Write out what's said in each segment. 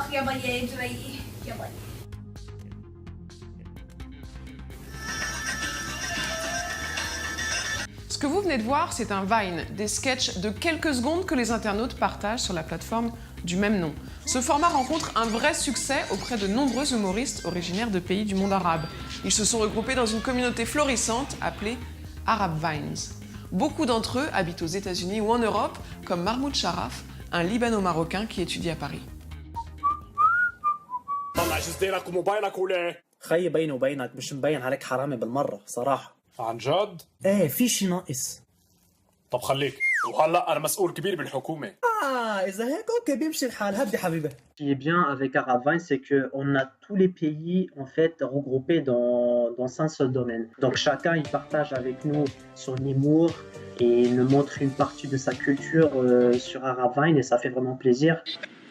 Ce que vous venez de voir, c'est un Vine, des sketchs de quelques secondes que les internautes partagent sur la plateforme du même nom. Ce format rencontre un vrai succès auprès de nombreux humoristes originaires de pays du monde arabe. Ils se sont regroupés dans une communauté florissante appelée Arab Vines. Beaucoup d'entre eux habitent aux États-Unis ou en Europe, comme Mahmoud Sharaf, un Libano-Marocain qui étudie à Paris. خي بيني وبينك مش مبين عليك حرامي بالمرة صراحة. عن جد؟ ايه في شي ناقص. طب خليك، وهلا انا مسؤول كبير بالحكومة. إذا هيك أوكي بيمشي الحال هدي حبيبي. Ce qui est bien avec Aravine, c'est qu'on a tous les pays en fait regroupés dans un seul domaine. Donc chacun il partage avec nous son humour et il nous montre une partie de sa culture sur Aravine et ça fait vraiment plaisir.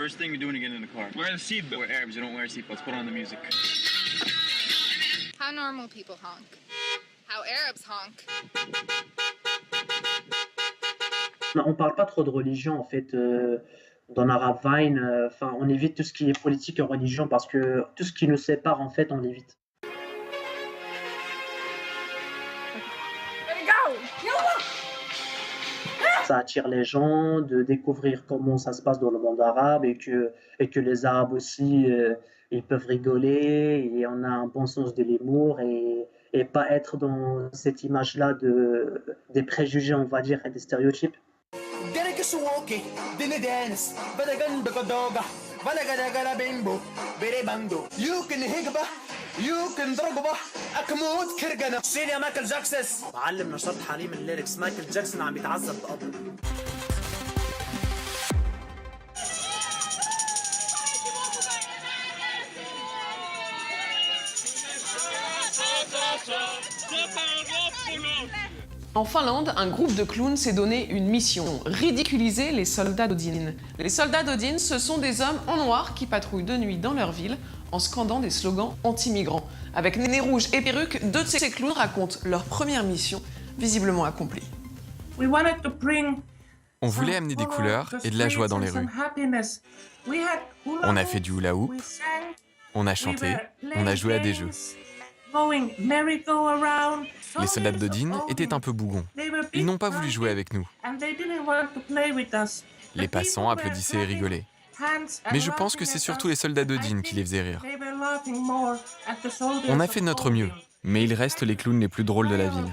First thing we're doing to get in the car. Wear the seatbelt. We're Arabs, you don't wear seatbelts. Put on the music. How normal people honk. How Arabs honk. On parle pas trop de religion en fait dans Aravine. Enfin, on évite tout ce qui est politique et religion parce que tout ce qui nous sépare en fait, on l'évite. Ça attire les gens de découvrir comment ça se passe dans le monde arabe et que les Arabes aussi ils peuvent rigoler et on a un bon sens de l'humour et pas être dans cette image-là des préjugés, on va dire, et des stéréotypes. شيل مايكل جاكسون. معلم نشرت حليم الليركس مايكل جاكسون عم يتعذب بقبره. En Finlande, un groupe de clowns s'est donné une mission, ridiculiser les soldats d'Odin. Les soldats d'Odin, ce sont des hommes en noir qui patrouillent de nuit dans leur ville en scandant des slogans anti-migrants. Avec nez rouge et perruque, deux de ces clowns racontent leur première mission, visiblement accomplie. On voulait amener des couleurs et de la joie dans les rues. On a fait du hula-hoop, on a chanté, on a joué à des jeux. Les soldats d'Odin étaient un peu bougons. Ils n'ont pas voulu jouer avec nous. Les passants applaudissaient et rigolaient. Mais je pense que c'est surtout les soldats d'Odin qui les faisaient rire. On a fait de notre mieux, mais ils restent les clowns les plus drôles de la ville.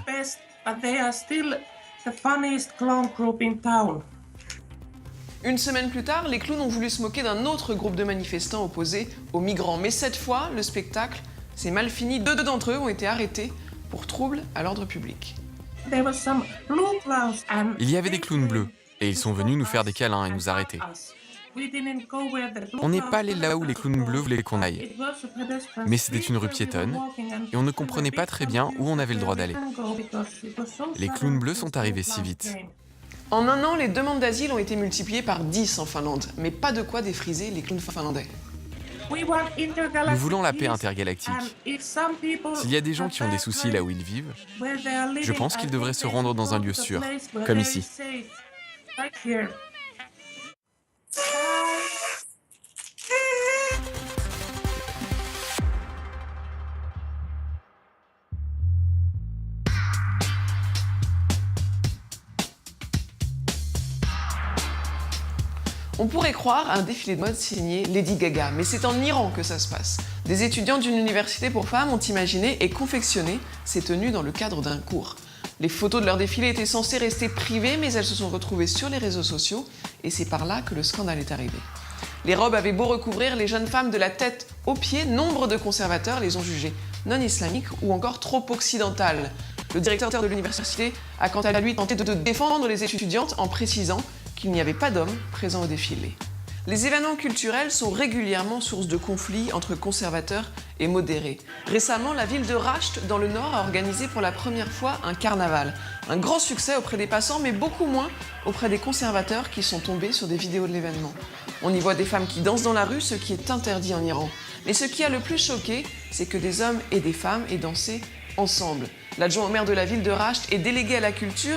Une semaine plus tard, les clowns ont voulu se moquer d'un autre groupe de manifestants opposés aux migrants. Mais cette fois, le spectacle s'est mal fini. Deux d'entre eux ont été arrêtés pour trouble à l'ordre public. Il y avait des clowns bleus, et ils sont venus nous faire des câlins et nous arrêter. On n'est pas allé là où les clowns bleus voulaient qu'on aille. Mais c'était une rue piétonne, et on ne comprenait pas très bien où on avait le droit d'aller. Les clowns bleus sont arrivés si vite. En un an, les demandes d'asile ont été multipliées par 10 en Finlande, mais pas de quoi défriser les clowns finlandais. Nous voulons la paix intergalactique. S'il y a des gens qui ont des soucis là où ils vivent, je pense qu'ils devraient se rendre dans un lieu sûr, comme ici. On pourrait croire à un défilé de mode signé Lady Gaga, mais c'est en Iran que ça se passe. Des étudiants d'une université pour femmes ont imaginé et confectionné ces tenues dans le cadre d'un cours. Les photos de leur défilé étaient censées rester privées, mais elles se sont retrouvées sur les réseaux sociaux, et c'est par là que le scandale est arrivé. Les robes avaient beau recouvrir les jeunes femmes de la tête aux pieds, nombre de conservateurs les ont jugées non islamiques ou encore trop occidentales. Le directeur de l'université a quant à lui tenté de défendre les étudiantes en précisant qu'il n'y avait pas d'hommes présents au défilé. Les événements culturels sont régulièrement source de conflits entre conservateurs et modérés. Récemment, la ville de Rasht, dans le Nord, a organisé pour la première fois un carnaval. Un grand succès auprès des passants, mais beaucoup moins auprès des conservateurs qui sont tombés sur des vidéos de l'événement. On y voit des femmes qui dansent dans la rue, ce qui est interdit en Iran. Mais ce qui a le plus choqué, c'est que des hommes et des femmes aient dansé ensemble. L'adjoint au maire de la ville de Rasht est délégué à la culture